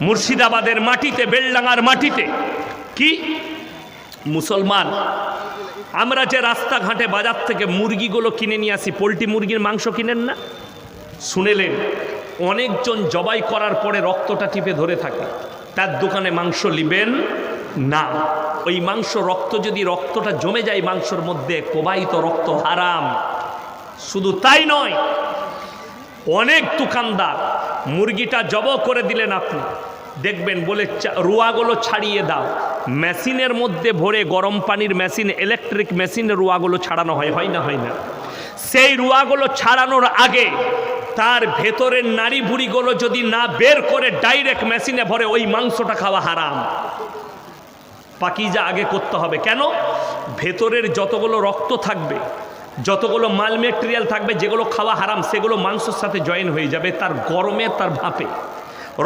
মুর্শিদাবাদের মাটিতে, বেলডাঙ্গার মাটিতে কি মুসলমান, আমরা যে রাস্তাঘাটে বাজার থেকে মুরগিগুলো কিনে নিয়ে আসি, পোলট্রি মুরগির মাংস কিনেন না, শুনেলেন অনেকজন জবাই করার পরে রক্তটা টিপে ধরে থাকে, তার দোকানে মাংস নিবেন না। ওই মাংস রক্ত, যদি রক্তটা জমে যায় মাংসর মধ্যে, প্রবাহিত রক্ত হারাম। শুধু তাই নয়, অনেক দোকানদার মুরগিটা জব করে দিলেন, আপনি দেখবেন বলে রুয়াগুলো ছাড়িয়ে দাও, মেশিনের মধ্যে ভরে, গরম পানির মেশিন, ইলেকট্রিক মেশিনে রুয়াগুলো ছাড়ানো হয়, হয় না? হয় না? সেই রুয়াগুলো ছাড়ানোর আগে তার ভেতরের নাড়ি ভুড়িগুলো যদি না বের করে ডাইরেক্ট মেশিনে ভরে, ওই মাংসটা খাওয়া হারাম। পাকিজা আগে করতে হবে। কেন? ভেতরের যতগুলো রক্ত থাকবে, যতগুলো মাল মেটেরিয়াল থাকবে, যেগুলো খাওয়া হারাম, সেগুলো মাংসের সাথে জয়েন হয়ে যাবে, তার গরমে, তার ভাপে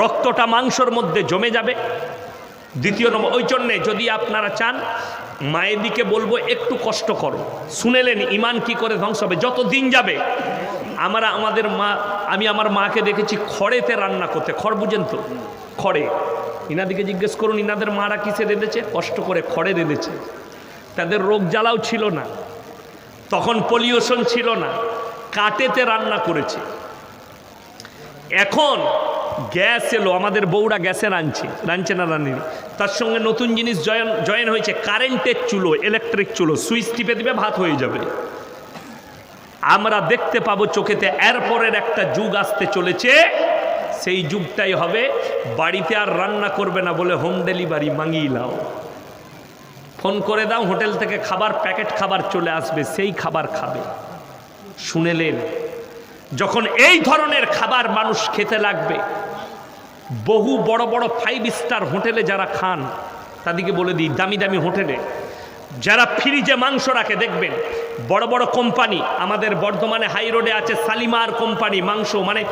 রক্তটা মাংসর মধ্যে জমে যাবে। দ্বিতীয় নম্বর, ওই জন্যে যদি আপনারা চান, মায়েদিকে বলবো একটু কষ্ট করো। শুনেলেন ইমান কি করে ধ্বংস হবে? যত দিন যাবে, আমাদের মা, আমি আমার মাকে দেখেছি খড়েতে রান্না করতে। খড় বুঝেন তো? খড়ে, ইনাদিকে জিজ্ঞেস করুন, ইনাদের মারা কিসে রেঁধেছে? কষ্ট করে খড়ে রেঁধেছে। তাদের রোগ জ্বালাও ছিল না, তখন পলিউশন ছিল না, কাঠেতে রান্না করেছে। এখন গ্যাস এলো, আমাদের বউরা গ্যাসে রাঁধছে না, রান্নি। তার সঙ্গে নতুন জিনিস জয়েন হয়েছে, কারেন্টের চুলো, ইলেকট্রিক চুলো, সুইচ টিপে দিবে, ভাত হয়ে যাবে। আমরা দেখতে পাবো চোখেতে, এরপরের একটা যুগ আসতে চলেছে, সেই যুগটাই হবে বাড়িতে আর রান্না করবে না, বলে হোম ডেলিভারি মাঙিয়ে নাও, ফোন করে দাও, হোটেল থেকে খাবার, প্যাকেট খাবার চলে আসবে, সেই খাবার খাবে। শুনেলেন, যখন এই ধরনের খাবার মানুষ খেতে লাগবে, বহু বড় বড় 5 স্টার হোটেলে যারা খান, তাদেরকে বলে দিই, দামি দামি হোটেলে যারা ফ্রিজে মাংস রাখে, দেখবেন বড় বড় কোম্পানি, আমাদের বর্ধমানে হাই রোডে আছে শালিমার কোম্পানি, মাংস মানে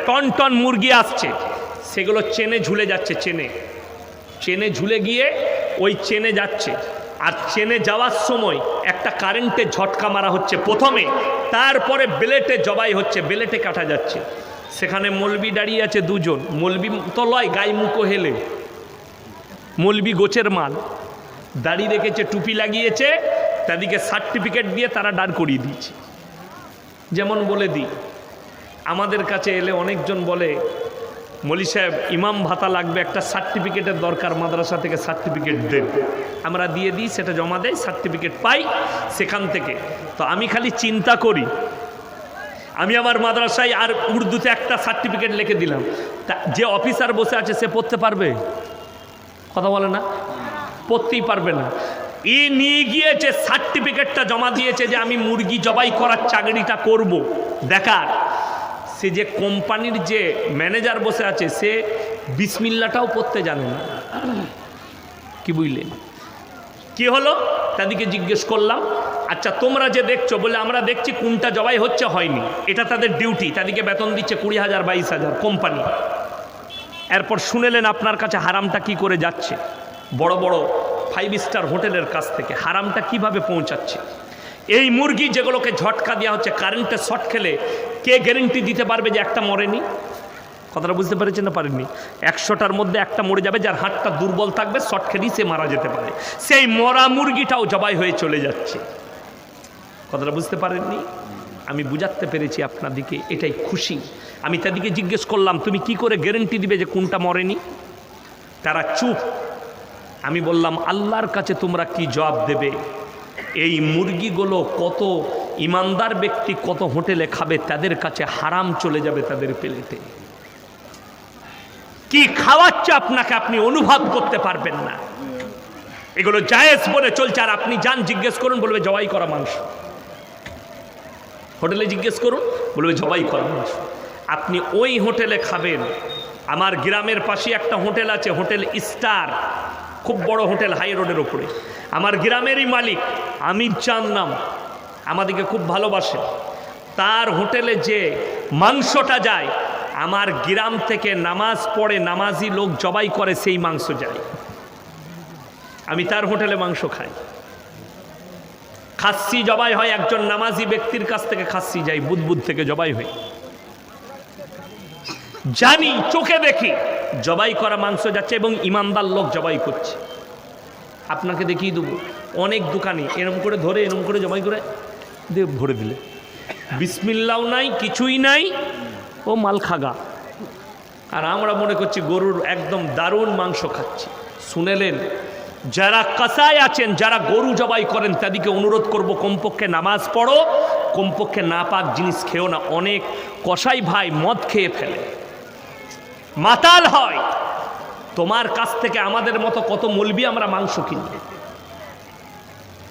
টন টন মুরগি আসছে, সেগুলো চেনে ঝুলে যাচ্ছে, চেনে ঝুলে গিয়ে ওই চেনে যাচ্ছে, আর চেনে যাওয়ার সময় একটা কারেন্টের ঝটকা মারা হচ্ছে প্রথমে, তারপরে বেলেটে জবাই হচ্ছে, বেলেটে কাটা যাচ্ছে। সেখানে মলবি দাঁড়িয়ে আছে দুজন, মলবি তো লয়, গায়ে মুখো হেলে, মলবি গোছের মাল, দাড়ি রেখেছে, টুপি লাগিয়েছে, তাদেরকে সার্টিফিকেট দিয়ে তারা দাঁড় করিয়ে দিয়েছে। যেমন বলে দিই, আমাদের কাছে এলে অনেকজন বলে, মৌলী সাহেব ইমাম ভাতা লাগবে, একটা সার্টিফিকেটের দরকার, মাদ্রাসা থেকে সার্টিফিকেট দেন। আমরা দিয়ে দিই, সেটা জমা দেয়, সার্টিফিকেট পাই সেখান থেকে। তো আমি খালি চিন্তা করি, আমি আমার মাদ্রাসায় আর উর্দুতে একটা সার্টিফিকেট লিখে দিলাম, তা যে অফিসার বসে আছে সে পড়তে পারবে? কথা বলে না, পড়তেই পারবে না। ই নিয়ে গিয়েছে, সার্টিফিকেটটা জমা দিয়েছে যে আমি মুরগি জবাই করার চাকরিটা করব। দেখার সে যে কোম্পানির যে ম্যানেজার বসে আছে, সে বিসমিল্লাটাও পড়তে জানে না। কি বুঝলেন? কি হলো? তাদেরকে জিজ্ঞেস করলাম, আচ্ছা তোমরা যে দেখছো, বলে আমরা দেখছি কোনটা জবাই হচ্ছে, হয়নি, এটা তাদের ডিউটি, তাদেরকে বেতন দিচ্ছে 20,000 22,000 কোম্পানি। এরপর শুনেলেন আপনার কাছে হারামটা কি করে যাচ্ছে, বড় বড় 5 স্টার হোটেলের কাছ থেকে হারামটা কিভাবে পৌঁছাচ্ছে। এই মুরগি যেগুলোকে ঝটকা দেওয়া হচ্ছে, কারেন্টের শর্ট খেলে কে গ্যারেন্টি দিতে পারবে যে একটা মরেনি? কথাটা বুঝতে পেরেছেন না পারেননি? 100টার মধ্যে একটা মরে যাবে, যার হাতটা দুর্বল থাকবে, শর্ট খেলেই সে মারা যেতে পারে। সেই মরা মুরগিটাও জবাই হয়ে চলে যাচ্ছে। কথাটা বুঝতে পারেননি? আমি বুঝাতে পেরেছি আপনাদিকে, এটাই খুশি। আমি তাদেরকে জিজ্ঞেস করলাম, তুমি কি করে গ্যারেন্টি দিবে যে কোনটা মরেনি? তারা চুপ। আমি বললাম, আল্লাহর কাছে তোমরা কি জবাব দেবে? এই মুরগিগুলো কত ইমানদার ব্যক্তি কত হোটেলে খাবে, তাদের কাছে হারাম চলে যাবে তাদের প্লেটে। কি খাওয়াচ্ছে আপনাকে, আপনি অনুভব করতে পারবেন না। এগুলো জায়েজ বলে চলছে, আর আপনি যান জিজ্ঞেস করুন, বলবে জবাই করা মাংস। হোটেলে জিজ্ঞেস করুন, বলবে জবাই করা মাংস। আপনি ওই হোটেলে খাবেন। আমার গ্রামের পাশে একটা হোটেল আছে, হোটেল স্টার, খুব বড় হোটেল, হাই রোডের ওপরে। আমার গ্রামেরই মালিক আমির চাঁদ নাম, আমাদেরকে খুব ভালোবাসে। তার হোটেলে যে মাংসটা যায়, আমার গ্রাম থেকে নামাজ পড়ে নামাজি লোক জবাই করে সেই মাংস যায়। আমি তার হোটেলে মাংস খাই। খাসি জবাই হয়, একজন নামাজি ব্যক্তির কাছ থেকে খাসি যায়, বুদবুদ থেকে জবাই হয়। জানি, চোখে দেখি জবাই করা মাংস যাচ্ছে এবং ইমানদার লোক জবাই করছে। আপনাকে দেখিয়ে দেবো অনেক দোকানে এরম করে ধরে এরম করে জবাই করে দিয়ে ভরে দিলে, বিসমিল্লাও নাই, কিছুই নাই, ও মাল খাগা। আর আমরা মনে করছি গরুর একদম দারুণ মাংস খাচ্ছি। শুনেলেন, যারা কসাই আছেন, যারা গরু জবাই করেন, তাদেরকে অনুরোধ করব কমপক্ষে নামাজ পড়ো, কমপক্ষে নাপাক জিনিস খেও না। অনেক কসাই ভাই মদ খেয়ে ফেলে, মাতাল হয়। তোমার কাছ থেকে আমাদের মতো কত মৌলবি আমরা মাংস কিনব।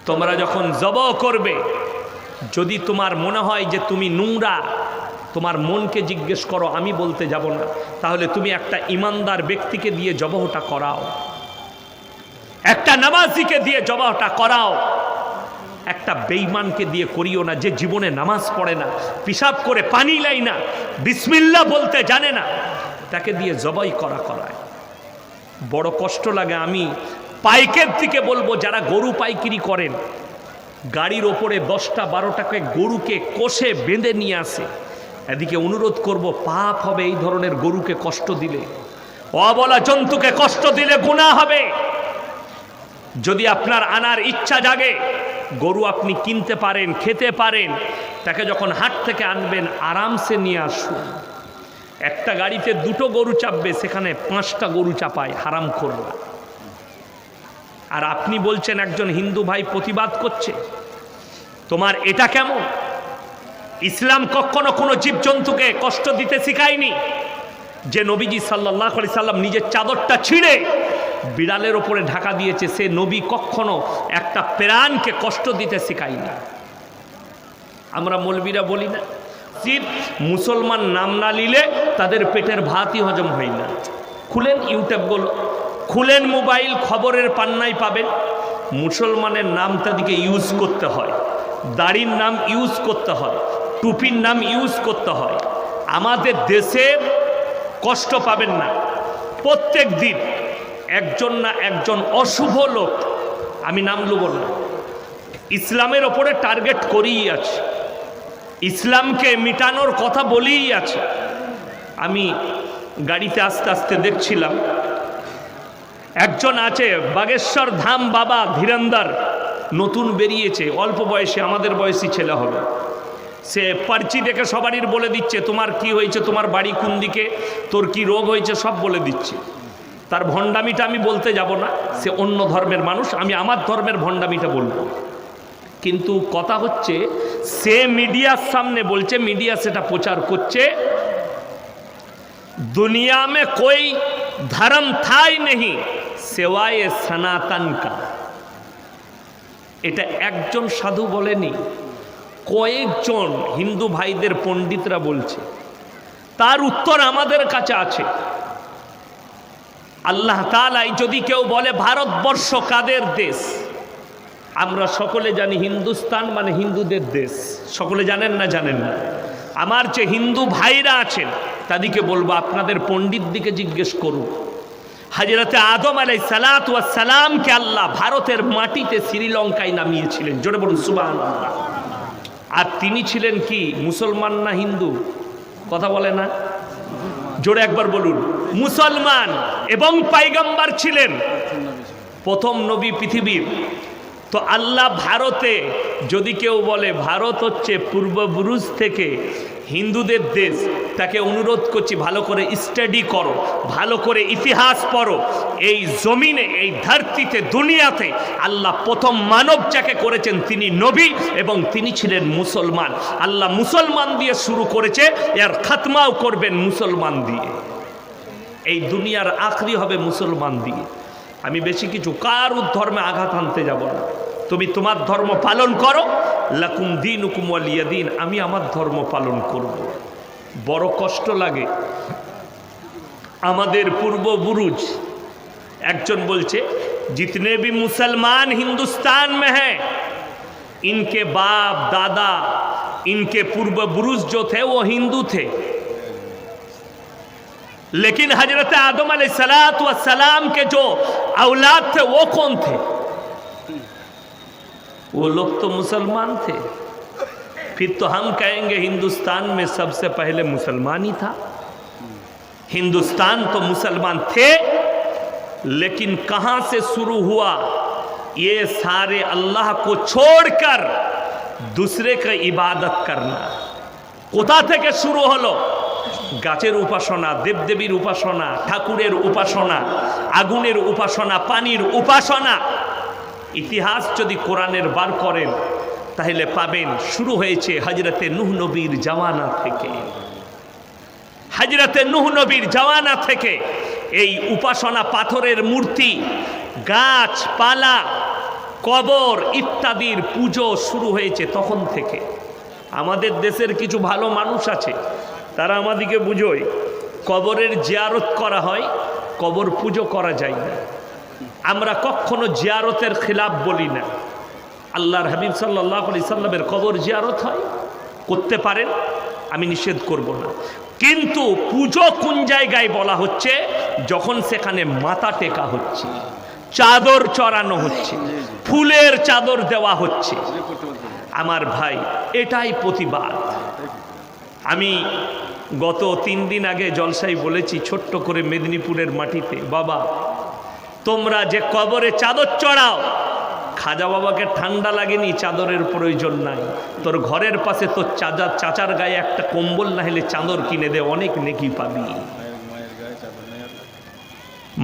তোমরা যখন জবাই করবে, যদি তোমার মনে হয় যে তুমি নোংরা, তোমার মনকে জিজ্ঞেস করো, আমি বলতে যাব না, তাহলে তুমি একটা ইমানদার ব্যক্তিকে দিয়ে জবাহটা করাও, একটা নামাজিকে দিয়ে জবাহটা করাও। একটা বেঈমানকে দিয়ে করিও না, যে জীবনে নামাজ পড়ে না, পিশাব করে পানি লাই না, বিসমিল্লাহ বলতে জানে না, তাকে দিয়ে জবাই করায়। বড় কষ্ট লাগে। আমি পাইকের দিকে বলবো, যারা গরু পাইকারি করেন, গাড়ির ওপরে 10টা 12টাকে গরুকে কষে বেঁধে নিয়ে আসে, এদিকে অনুরোধ করব, পাপ হবে এই ধরনের গরুকে কষ্ট দিলে, অবলা জন্তুকে কষ্ট দিলে গুনাহ হবে। যদি আপনার আনার ইচ্ছা জাগে, গরু আপনি কিনতে পারেন, খেতে পারেন, তাকে যখন হাট থেকে আনবেন আরামসে নিয়ে আসুন। একটা গাড়িতে 2টো গরু চাপবে, সেখানে 5টা গরু চাপায় হারাম করলা। আর আপনি বলছেন একজন হিন্দু ভাই প্রতিবাদ করছে, তোমার এটা কেমন? ইসলাম কখনো কোনো জীবজন্তুকে কষ্ট দিতে শিখায়নি। যে নবীজি সাল্লাল্লাহু আলাইহি সাল্লাম নিজের চাদরটা ছিঁড়ে বিড়ালের ওপরে ঢাকা দিয়েছে, সে নবী কখনো একটা প্রাণকে কষ্ট দিতে শিখায়নি। আমরা মৌলবীরা বলি না, মুসলমান নাম না নিলে তাদের পেটের ভাতই হজম হয় না। খুলেন ইউটিউবগুলো, খুলেন মোবাইল, খবরের পান্নায় পাবেন মুসলমানের নাম তাদেরকে ইউজ করতে হয়, দাড়ির নাম ইউজ করতে হয়, টুপির নাম ইউজ করতে হয়। আমাদের দেশে কষ্ট পাবেন না, প্রত্যেক দিন একজন না একজন অশুভ লোক, আমি নাম লব না, ইসলামের ওপরে টার্গেট করেই আছে, ইসলামকে মিটানোর কথা বলেই আছে। আমি গাড়িতে আস্তে আস্তে দেখছিলাম, একজন আছে বাগেশ্বর ধাম বাবা ধীরেন্দার, নতুন বেরিয়েছে, অল্প বয়সে, আমাদের বয়সী ছেলে হবে। সে পার্চি দেখে সবারই বলে দিচ্ছে, তোমার কি হয়েছে, তোমার বাড়ি কোন দিকে, তোর কি রোগ হয়েছে, সব বলে দিচ্ছে। তার ভণ্ডামিটা আমি বলতে যাব না, সে অন্য ধর্মের মানুষ, আমি আমার ধর্মের ভণ্ডামিটা বলবো। কিন্তু কথা হচ্ছে, সে মিডিয়ার সামনে বলছে, মিডিয়া সেটা প্রচার করছে, দুনিয়া মে কোই ধর্ম থাই নেহি সেওয়ায়ে সনাতন কা। এটা একজন সাধু বলেনি, কয়েকজন হিন্দু ভাইদের পণ্ডিতরা বলছে। তার উত্তর আমাদের কাছে আছে। আল্লাহ তাআলা যদি কেউ বলে ভারতবর্ষ কাদের দেশ, আমরা সকলে জানি হিন্দুস্তান মানে হিন্দুদের দেশ। সকলে জানেন না? জানেন না? আমার যে হিন্দু ভাইরা আছেন তাদেরকে বলবো, আপনাদের পণ্ডিত দিকে জিজ্ঞেস করুন। হযরতে আদম আলাইহিস সালাতু ওয়াস সালামকে আল্লাহ ভারতের মাটিতে শ্রীলঙ্কায় নামিয়েছিলেন, জোরে বলুন সুবহানাল্লাহ। আর তিনি ছিলেন কি মুসলমান না হিন্দু? কথা বলে না, জোরে একবার বলুন। মুসলমান, এবং পয়গম্বর ছিলেন, প্রথম নবী পৃথিবীর। তো আল্লাহ ভারতে, যদি কেউ বলে ভারত হচ্ছে পূর্বপুরুষ থেকে হিন্দুদের দেশ, তাকে অনুরোধ করছি ভালো করে স্টাডি করো, ভালো করে ইতিহাস পড়ো। এই জমিনে, এই ধরতিতে, দুনিয়াতে আল্লাহ প্রথম মানব যাকে করেছেন তিনি নবী, এবং তিনি ছিলেন মুসলমান। আল্লাহ মুসলমান দিয়ে শুরু করেছে, এর খাতমাও করবেন মুসলমান দিয়ে। এই দুনিয়ার আখরি হবে মুসলমান দিয়ে। আমি বেশি কিছু কারুর ধর্মে আঘাত আনতে যাব না। তুমি তোমার ধর্ম পালন করো, লাকুম দীনুকুম ওয়ালিয়া দীন, আমি আমার ধর্ম পালন করব। বড় কষ্ট লাগে, আমাদের পূর্বপুরুষ, একজন বলছে जितने भी मुसलमान हिंदुस्तान में हैं, इनके बाप दादा, इनके पूर्वपुरुष जो थे वो हिंदू थे, लेकिन हजरत आदम अलैहिस्सलातु वस्सलाम के जो औलाद थे वो कौन थे? वो लोग तो मुसलमान थे। फिर तो हम कहेंगे हिंदुस्तान में सबसे पहले मुसलमान ही था। हिंदुस्तान तो मुसलमान थे, लेकिन कहां से शुरू हुआ? ये सारे अल्लाह को छोड़कर दूसरे का इबादत करना। কোথা থেকে শুরু হলো? গাছের উপাসনা, দেবদেবীর উপাসনা, ঠাকুরের উপাসনা, আগুনের উপাসনা, পানির উপাসনা। ইতিহাস যদি কোরআনের বার করেন তাহলে পাবেন শুরু হয়েছে হযরতে নূহ নবীর জামানা থেকে। হযরতে নূহ নবীর জামানা থেকে এই উপাসনা, পাথরের মূর্তি, গাছপালা, কবর ইত্যাদির পুজো শুরু হয়েছে তখন থেকে। আমাদের দেশের কিছু ভালো মানুষ আছে, তারা আমাদেরকে বুঝোয় কবরের জিয়ারত করা হয়, কবর পুজো করা যায় না। আমরা কখনো জিয়ারতের খিলাফ বলি না। আল্লাহর হাবিব সাল্লাল্লাহু আলাইহি সাল্লামের কবর জিয়ারত হয়, করতে পারেন, আমি নিষেধ করব না। কিন্তু পুজো কোন জায়গায় বলা হচ্ছে? যখন সেখানে মাথা টেকা হচ্ছে, চাদর চড়ানো হচ্ছে, ফুলের চাদর দেওয়া হচ্ছে। আমার ভাই, এটাই প্রতিবাদ। আমি গত 3 দিন আগে জলসায় বলেছি ছোট্ট করে মেদিনীপুরের মাটিতে, বাবা তোমরা যে কবরে চাদর চড়াও, খাজা বাবাকে ঠান্ডা লাগেনি, চাদরের প্রয়োজন নাই। তোর ঘরের পাশে তোর চাচার গায়ে একটা কম্বল না হলে চাদর কিনে দে, অনেক নেকি পাবি।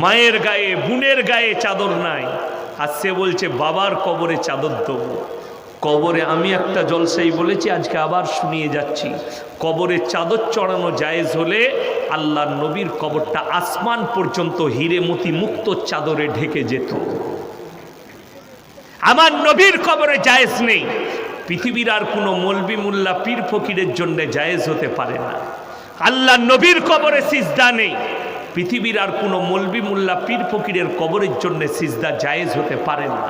মায়ের গায়ে, বোনের গায়ে চাদর নাই, আর সে বলছে বাবার কবরে চাদর দেবো। কবরে আমি একটা জলসাই বলেছি, আজকে আবার শুনিয়ে যাচ্ছি, কবরে চাদর চড়ানো জায়েজ হলে আল্লাহর নবীর কবরটা আসমান পর্যন্ত হিরে মতি মুক্ত চাদরে ঢেকে যেত। আমার নবীর কবরে জায়েজ নেই, পৃথিবীর আর কোনো মৌলবি মোল্লা পীর ফকিরের জন্য জায়েজ হতে পারে না। আল্লাহর নবীর কবরে সিজদা নেই, পৃথিবীর আর কোনো মৌলবি মোল্লা পীর ফকিরের কবরের জন্য সিজদা জায়েজ হতে পারে না।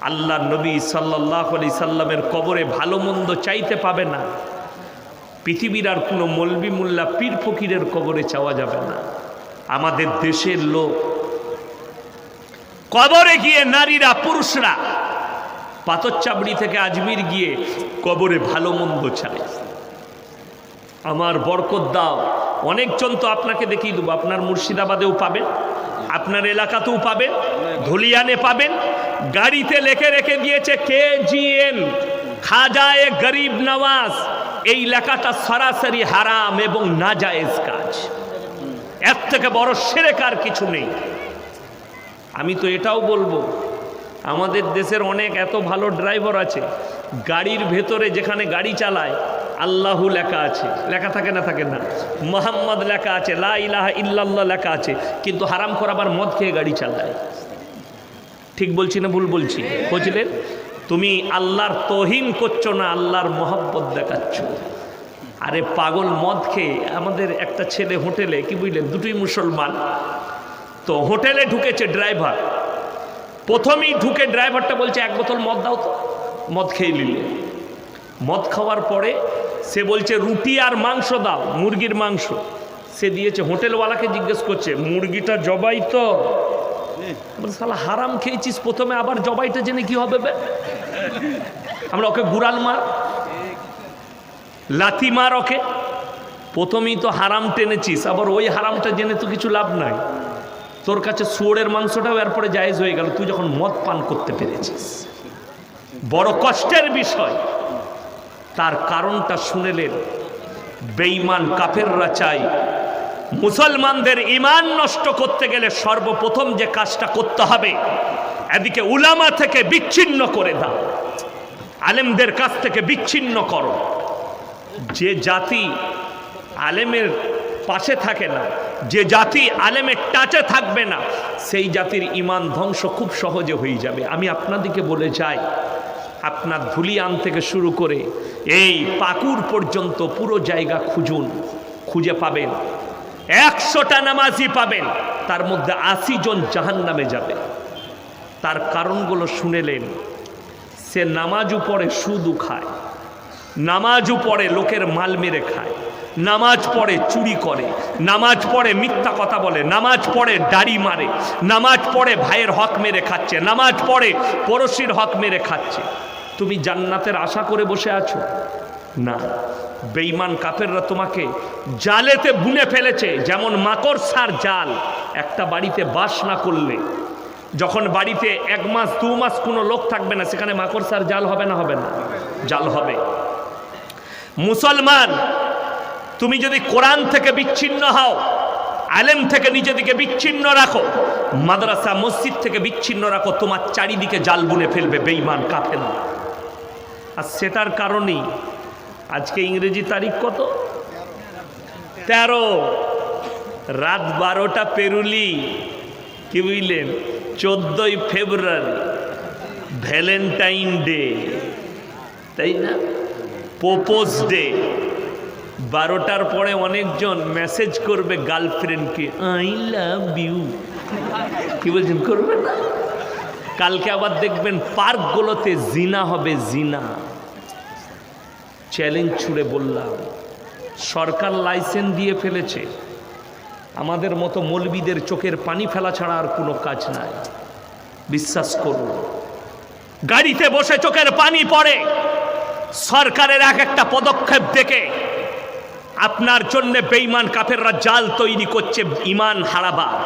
আল্লাহর নবী সাল্লাল্লাহু আলাইহি সাল্লামের কবরে ভালো মন্দ চাইতে পাবে না, পৃথিবীর আর কোনো মৌলবি মোল্লা পীর ফকিরের কবরে চাওয়া যাবে না। আমাদের দেশের লোক কবরে গিয়ে, নারীরা পুরুষরা পাথরচাবড়ি থেকে আজমির গিয়ে কবরে ভালো মন্দ চায়, আমার বরকত দাও। অনেকজন তো আপনাকে দেখিয়ে দেবো, আপনার মুর্শিদাবাদেও পাবেন, আপনার এলাকাতেও পাবেন, ধুলিয়ানে পাবেন, গাড়িতে লেখে রেখে দিয়েছে KGN, খাজায়ে গরিব নওয়াজ। এই লেখাটা সরাসরি হারাম এবং নাজায়েজ কাজ। এর থেকে বড় শিরক আর কিছু নেই। আমি তো এটাও বলবো, আমাদের দেশের অনেক এত ভালো ড্রাইভার আছে, গাড়ির ভেতরে যেখানে গাড়ি চালায় আল্লাহু লেখা আছে, লেখা থাকে না থাকে না, মোহাম্মদ লেখা আছে, লা ইলাহা ইল্লাল্লাহ লেখা আছে, কিন্তু হারাম করে আবার মদ খেয়ে গাড়ি চালায়। ঠিক বলছি না ভুল বলছি? বুঝলেন? তুমি আল্লাহর তৌহিন করছো না, আল্লাহর মহব্বত দেখাচ্ছ। আরে পাগল, মদ খেয়ে আমাদের একটা ছেলে হোটেলে, কি বুঝলেন, দুটোই মুসলমান, তো হোটেলে ঢুকেছে ড্রাইভার। প্রথমেই ঢুকে ড্রাইভারটা বলছে এক বোতল মদ দাও তো, মদ খেয়ে নিল। মদ খাওয়ার পরে সে বলছে রুটি আর মাংস দাও, মুরগির মাংস। সে দিয়েছে, হোটেলওয়ালাকে জিজ্ঞেস করছে মুরগিটা জবাই তো? শালা হারাম খেয়েছিস প্রথমে, আবার জবাইটা জেনে কি হবে? আমরা ওকে গুড়াল মার, লাথি মার ওকে। প্রথমেই তো হারাম টেনেছিস, আবার ওই হারামটা জেনে তো কিছু লাভ নাই। তোর কাছে শুয়োরের মাংসটাও এরপরে জায়েজ হয়ে গেল, তুই যখন মদ পান করতে পেরেছিস। বড় কষ্টের বিষয়। তার কারণটা শুনেলেন, বেঈমান কাফেররা চায় মুসলমানদের ঈমান নষ্ট করতে গেলে সর্বপ্রথম যে কাজটা করতে হবে, এদিকে উলামা থেকে বিচ্ছিন্ন করে দাও, আলেমদের কাছ থেকে বিচ্ছিন্ন করো। যে জাতি আলেমের পাশে থাকে না, যে জাতি আলেমের টাচে থাকবে না, সেই জাতির ঈমান ধ্বংস খুব সহজে হয়ে যাবে। আমি আপনাদেরকে বলে যাই, আপনার ধুলিয়ান থেকে শুরু করে এই পাকুর পর্যন্ত পুরো জায়গা খুঁজুন, খুঁজে পাবেন 100টা নামাজি পাবেন, তার মধ্যে 80 জন জাহান্নামে যাবে। তার কারণগুলো শুনেলেন, সে নামাজও পড়ে সুদও খায়, নামাজও পড়ে লোকের মাল মেরে খায়, নামাজ পড়ে চুরি করে, নামাজ পড়ে মিথ্যা কথা বলে, নামাজ পড়ে দাড়ি মারে, নামাজ পড়ে ভাইয়ের হক মেরে খাচ্ছে, নামাজ পড়ে পড়শির হক মেরে খাচ্ছে। তুমি জান্নাতের আশা করে বসে আছো? না, বেঈমান কাফেররা তোমাকে জালেতে বুনে ফেলেছে, যেমন মাকড়সার জাল। একটা বাড়িতে বাস না করলে, যখন বাড়িতে 1 মাস 2 মাস কোনো লোক থাকবে না, সেখানে মাকড়সার জাল হবে না? হবে না? জাল হবে। মুসলমান, তুমি যদি কোরআন থেকে বিচ্ছিন্ন হও, আলেম থেকে নিজেদিকে বিচ্ছিন্ন রাখো, মাদ্রাসা মসজিদ থেকে বিচ্ছিন্ন রাখো, তোমার চারিদিকে জাল বুনে ফেলবে বেঈমান কাফেররা। আর সেটার কারণেই আজকে ইংরেজি তারিখ কত? 13, রাত 12টা পেরুলি, কি বুঝলেন? 14ই ফেব্রুয়ারি, ভ্যালেন্টাইন ডে, তাই না? Propose day. 12টার পরে অনেকজন মেসেজ করবে গার্লফ্রেন্ডকে, আই লাভ ইউ, কি বলছেন? করবে না? কালকে আবার দেখবেন পার্কগুলোতে জিনা হবে, জিনা। চ্যালেঞ্জ ছুড়ে বললাম, সরকার লাইসেন্স দিয়ে ফেলেছে, আমাদের মতো মৌলবীদের চোখের পানি ফেলা ছাড়া আর কোনো কাজ নাই। বিশ্বাস করুন, গাড়িতে বসে চোখের পানি পড়ে। সরকারের এক একটা পদক্ষেপ দেখে আপনার জন্য বেঈমান কাফেররা জাল তৈরি করছে, ঈমান হারাবার।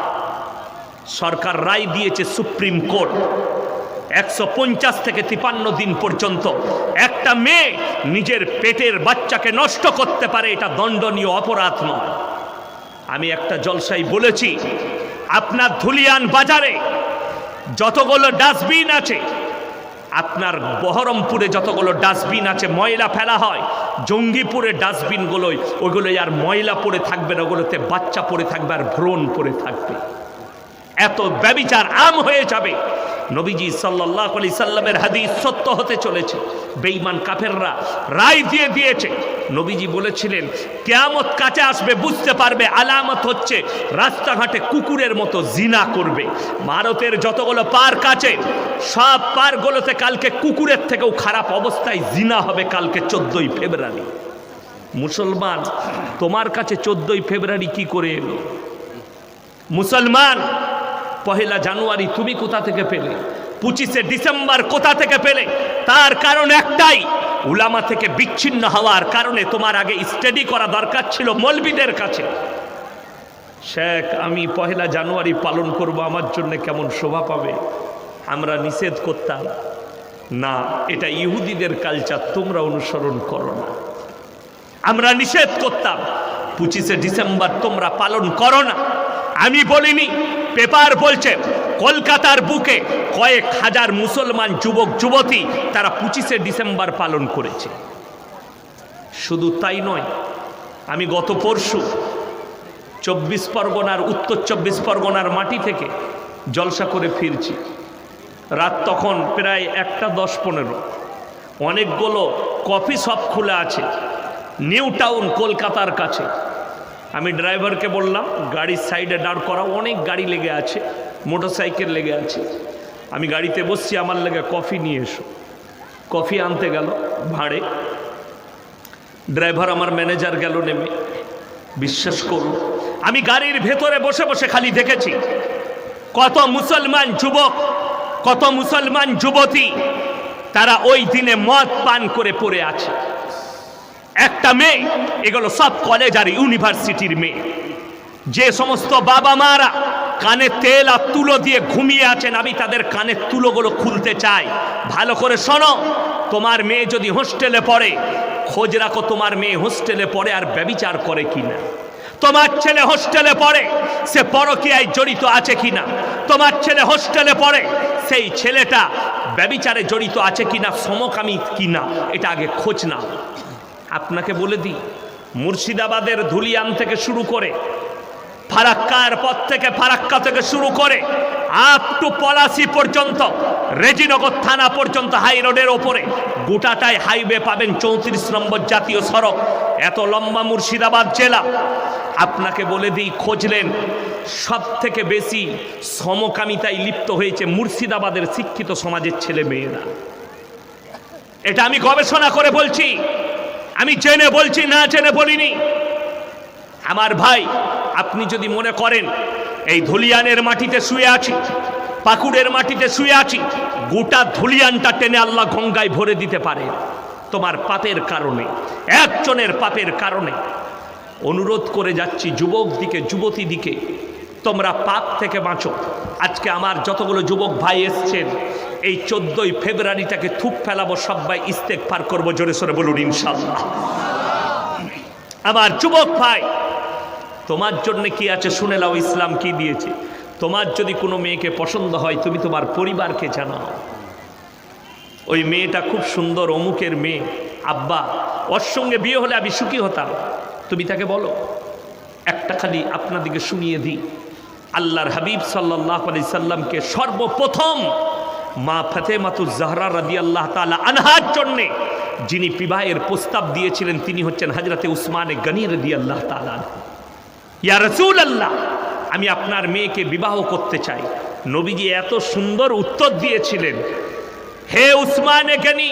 সরকার রায় দিয়েছে, সুপ্রিম কোর্ট 150 থেকে 53 দিন পর্যন্ত একটা মেয়ে নিজের পেটের বাচ্চাকে নষ্ট করতে পারে, এটা দণ্ডনীয় অপরাধ নয়। আমি একটা জলসায় বলেছি, আপনার ধুলিয়ান বাজারে যতগুলো ডাস্টবিন আছে, আপনার বহরমপুরে যতগুলো ডাস্টবিন আছে, ময়লা ফেলা হয়, জঙ্গিপুরে ডাস্টবিনগুলোই, ওইগুলোই আর ময়লা পড়ে থাকবে না, ওগুলোতে বাচ্চা পড়ে থাকবে আর ভ্রূণ পড়ে থাকবে। এত ব্যভিচার আম হয়ে যাবে। নবীজি সাল্লাল্লাহু আলাইহি সাল্লামের হাদিস সত্য হতে চলেছে। বেঈমান কাফেররা রায় দিয়ে দিয়েছে। নবীজি বলেছিলেন, কিয়ামত কাছে আসবে, বুঝতে পারবে, আলামত হচ্ছে রাস্তাঘাটে কুকুরের মতো জিনা করবে। ভারতের যতগুলো পার্ক আছে, সব পার্কগুলোতে কালকে কুকুরের থেকেও খারাপ অবস্থায় জিনা হবে, কালকে 14ই ফেব্রুয়ারি। মুসলমান, তোমার কাছে 14ই ফেব্রুয়ারি কি করে এলো? মুসলমান, 1 জানুয়ারি তুমি কোথা থেকে পেলে? 25শে ডিসেম্বর কোথা থেকে পেলে? তার কারণ একটাই, উলামা থেকে বিচ্ছিন্ন হওয়ার কারণে। তোমার আগে স্টাডি করা দরকার ছিল মৌলবীদের কাছে। শেখ, আমি 1 জানুয়ারি পালন করব, আমার জন্য কেমন শোভা পাবে? আমরা নিষেধ করতাম না, এটা ইহুদিদের কালচার, তোমরা অনুসরণ করো না। আমরা নিষেধ করতাম 25শে ডিসেম্বর তোমরা পালন করো না। আমি বলিনি, পেপার বলছে কলকাতার বুকে কয়েক হাজার মুসলমান যুবক যুবতী তারা 25শে ডিসেম্বর পালন করেছে। শুধু তাই নয়, আমি গত পরশু 24 পরগনার, উত্তর 24 পরগনার মাটি থেকে জলসা করে ফিরছি। রাত তখন প্রায় 1:10-15। অনেকগুলো কফি শপ খোলা আছে নিউ টাউন কলকাতার কাছে। আমি ড্রাইভারকে বললাম, গাড়ির সাইডে দাঁড় করা, অনেক গাড়ি লেগে আছে, মোটরসাইকেল লেগে আছে। আমি গাড়িতে বসছি, আমার লেগে কফি নিয়ে এসো। কফি আনতে গেল ভাড়ে। ড্রাইভার আমার ম্যানেজার গেল নেমে। বিশ্বাস করুন, আমি গাড়ির ভেতরে বসে বসে খালি দেখেছি কত মুসলমান যুবক, কত মুসলমান যুবতী তারা ওই দিনে মদ পান করে পড়ে আছে। একটা মেয়ে, এগুলো সব কলেজ আর ইউনিভার্সিটির মেয়ে। যে সমস্ত বাবা মারা কানে তেল আর তুলো দিয়ে ঘুমিয়ে আছেন, আমি তাদের কানের তুলোগুলো খুলতে চাই। ভালো করে শোনো, তোমার মেয়ে যদি হোস্টেলে পড়ে, খোঁজ রাখো তোমার মেয়ে হোস্টেলে পড়ে আর ব্যভিচার করে কিনা। তোমার ছেলে হোস্টেলে পড়ে, সে পরকীয়ায় জড়িত আছে কিনা। তোমার ছেলে হোস্টেলে পড়ে, সেই ছেলেটা ব্যভিচারে জড়িত আছে কিনা, সমকামী কিনা, এটা আগে খোঁজ নাও। আপনাকে বলে দিই, মুর্শিদাবাদের ধুলিয়ান থেকে শুরু করে, ফারাক্কার পথ থেকে, ফারাক্কা থেকে শুরু করে আপ টু পলাশি পর্যন্ত, রেজিনগর থানা পর্যন্ত হাই রোডের ওপরে গোটাটাই হাইওয়ে পাবেন, 34 নম্বর জাতীয় সড়ক। এত লম্বা মুর্শিদাবাদ জেলা। আপনাকে বলে দিই, খোঁজলেন সব থেকে বেশি সমকামিতায় লিপ্ত হয়েছে মুর্শিদাবাদের শিক্ষিত সমাজের ছেলে মেয়েরা। এটা আমি গবেষণা করে বলছি, আমি জেনে বলছি, না জেনে বলিনি। আমার ভাই, আপনি যদি মনে করেন এই ধুলিয়ানের মাটিতে শুয়ে আছি, পাকুড়ের মাটিতে শুয়ে আছি, গোটা ধুলিয়ানটা টেনে আল্লাহ গঙ্গায় ভরে দিতে পারে, তো তোমার পাপের কারণে, একজনের পাপের কারণে। অনুরোধ করে যাচ্ছি যুবক দিকে, যুবতী দিকে, তোমরা পাপ থেকে বাঁচো। আজকে আমার যতগুলো যুবক ভাই এসছেন, এই 14ই ফেব্রুয়ারিটাকে থুপ ফেলাবো, সবাই ইস্তেগফার করবো, জোরে সোরে বলুন ইনশাআল্লাহ। আমার যুবক ভাই, তোমার জন্য কি আছে শুনে নাও, ইসলাম কি দিয়েছে। তোমার যদি কোনো মেয়েকে পছন্দ হয়, তুমি তোমার পরিবারকে জানাও, ওই মেয়েটা খুব সুন্দর, অমুকের মেয়ে, আব্বা ওর সঙ্গে বিয়ে হলে আমি সুখী হতাম। তুমি তাকে বলো। একটা খালি আপনাদিকে শুনিয়ে দিই, আল্লাহর হাবিব সাল্লাল্লাহু আলাইহি সাল্লামকে সর্বপ্রথম মা ফাতেমাতুজ জাহরা রাদিয়াল্লাহু তাআলা আনহার জন্য যিনি বিবাহের প্রস্তাব দিয়েছিলেন, তিনি হচ্ছেন হযরতে উসমানে গনি রাদিয়াল্লাহু তাআলা। ইয়া রাসূলুল্লাহ, আমি আপনার মেয়েকে বিবাহ করতে চাই। নবীজি এত সুন্দর উত্তর দিয়েছিলেন, হে উসমানে গনি,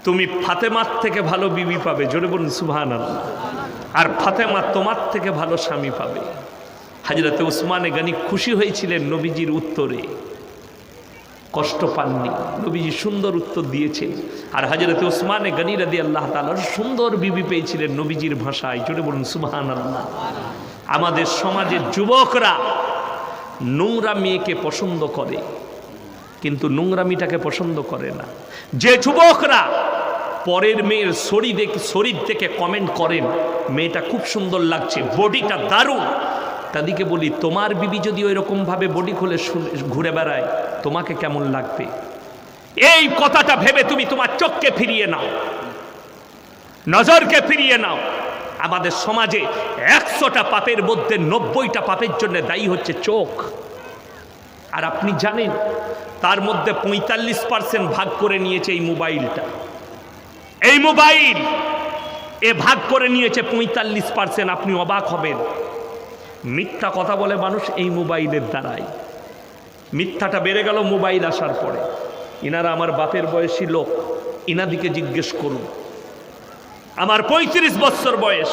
তুমি ফাতেমার থেকে ভালো বিবি পাবে, জোরে বলুন সুবহানাল্লাহ। আর ফাতেমা তোমার থেকে ভালো স্বামী পাবে। হযরতে উসমানে গনি খুশি হয়েছিলেন নবীজির উত্তরে, কষ্ট পাননি। নবীজি সুন্দর উত্তর দিয়েছেন। আর হযরতে উসমানে গনি রাদিয়াল্লাহু তাআলা সুন্দর বিবি পেয়েছিলেন নবীজির ভাষায়, জোরে বলুন সুবহানাল্লাহ। আমাদের সমাজের যুবকরা নোংরা মেয়েকে পছন্দ করে, কিন্তু নোংরামিটাকে পছন্দ করে না। যে যুবকরা পরের মেয়ের শরীর দেখে কমেন্ট করেন, মেয়েটা খুব সুন্দর লাগছে, বডিটা দারুণ, তাদেরকে বলি, তোমার বিবি যদি ওই রকমভাবে বডি খুলে ঘুরে বেড়ায়, তোমাকে কেমন লাগবে? এই কথাটা ভেবে তুমি তোমার চোখকে ফিরিয়ে নাও, নজরকে ফিরিয়ে নাও। আমাদের সমাজে 100টা পাপের মধ্যে 90টা পাপের জন্য দায়ী হচ্ছে চোখ। আর আপনি জানেন, তার মধ্যে 45% ভাগ করে নিয়েছে এই মোবাইলটা। এই মোবাইল এ ভাগ করে নিয়েছে 45%। আপনি অবাক হবেন, মিথ্যা কথা বলে মানুষ এই মোবাইলের দ্বারাই। মিথ্যাটা বেড়ে গেল মোবাইল আসার পরে। ইনারা আমার বাপের বয়সী লোক, ইনাদিকে জিজ্ঞেস করুন। আমার 35 বছর বয়স,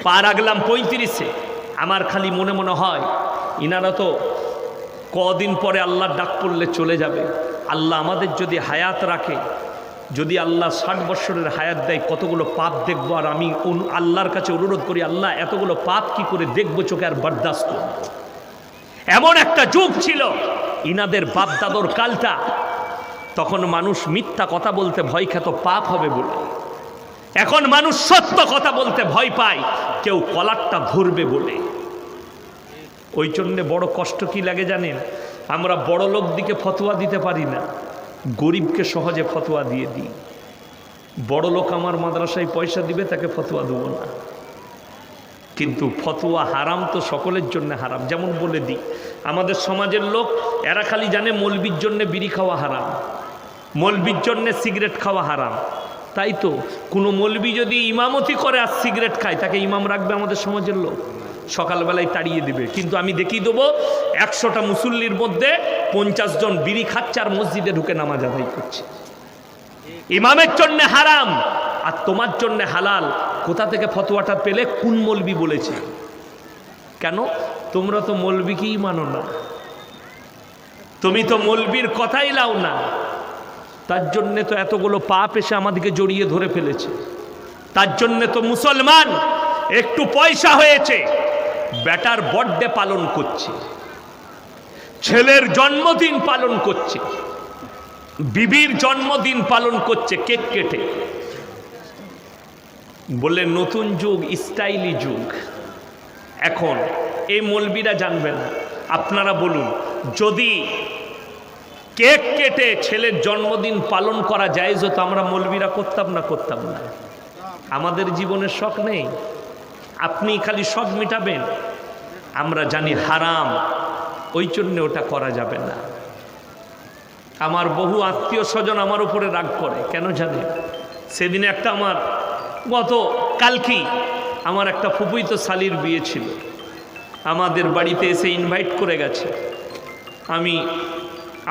পা রাখলাম 35-এ। আমার খালি মনে মনে হয়, ইনারা তো কদিন পরে আল্লাহর ডাক পড়লে চলে যাবে। আল্লাহ আমাদের যদি হায়াত রাখে, যদি আল্লাহ 60 বছরের হায়াত দেয়, কতগুলো পাপ দেখবো। আর আমি আল্লাহর কাছে অনুরোধ করি, আল্লাহ এতগুলো পাপ কি করে দেখবো চোখে আর বরদাস্ত করব। এমন একটা যুগ ছিল ইনাদের বাপ দাদর কালটা, তখন মানুষ মিথ্যা কথা বলতে ভয় খেত পাপ হবে বলে। এখন মানুষ সত্য কথা বলতে ভয় পায়, কেউ কলারটা ধরবে বলে। ওই জন্যে বড় কষ্ট কি লাগে জানেন? আমরা বড় লোক দিকে ফতোয়া দিতে পারি না, গরিবকে সহজে ফতোয়া দিয়ে দিই। বড় লোক আমার মাদ্রাসায় পয়সা দিবে, তাকে ফতোয়া দেবো না। কিন্তু ফতোয়া হারাম তো সকলের জন্য হারাম। যেমন বলে দিই, আমাদের সমাজের লোক এরা খালি জানে মৌলবীর জন্যে বিড়ি খাওয়া হারাম, মৌলবীর জন্যে সিগারেট খাওয়া হারাম। তাই তো কোনো মৌলবী যদি ইমামতি করে আর সিগারেট খায়, তাকে ইমাম রাখবে আমাদের সমাজের লোক? সকালবেলায় তাড়িয়ে দিবে। কিন্তু আমি দেখিয়ে দেবো 100টা মুসল্লির মধ্যে 50 জন বিড়ি খাচ্ছে আর মসজিদে ঢুকে নামাজ আদায় করছে। ইমামের জন্য হারাম আর তোমার জন্য হালাল। কোথা থেকে ফতোয়াটা পেলে? কোন মৌলবী বলেছে? কেন? তোমরা তো মৌলবীকেই মানো না, তুমি তো মৌলবীর কথাই লাও না। তার জন্যে তো এতগুলো পাপ এসে আমাদেরকে জড়িয়ে ধরে ফেলেছে। তার জন্যে তো মুসলমান একটু পয়সা হয়েছে, বেটার বার্থডে পালন করছে, ছেলের জন্মদিন পালন করছে, বিবির জন্মদিন পালন করছে কেক কেটে। বলে নতুন যুগ, স্টাইলি যুগ। এখন এই মৌলবীরা জানবে না। আপনারা বলুন, যদি কেক কেটে ছেলের জন্মদিন পালন করা জায়েজ হতো, আমরা মৌলবীরা করতাম না? করতাম না। আমাদের জীবনের শখ নেই? আপনি খালি শখ মিটাবেন। আমরা জানি হারাম, ওই জন্য ওটা করা যাবে না। আমার বহু আত্মীয় স্বজন আমার উপরে রাগ করে, কেন জানেন? সেদিনে একটা আমার গত কালকে আমার একটা ফুফুইতো শালির বিয়ে ছিল, আমাদের বাড়িতে এসে ইনভাইট করে গেছে।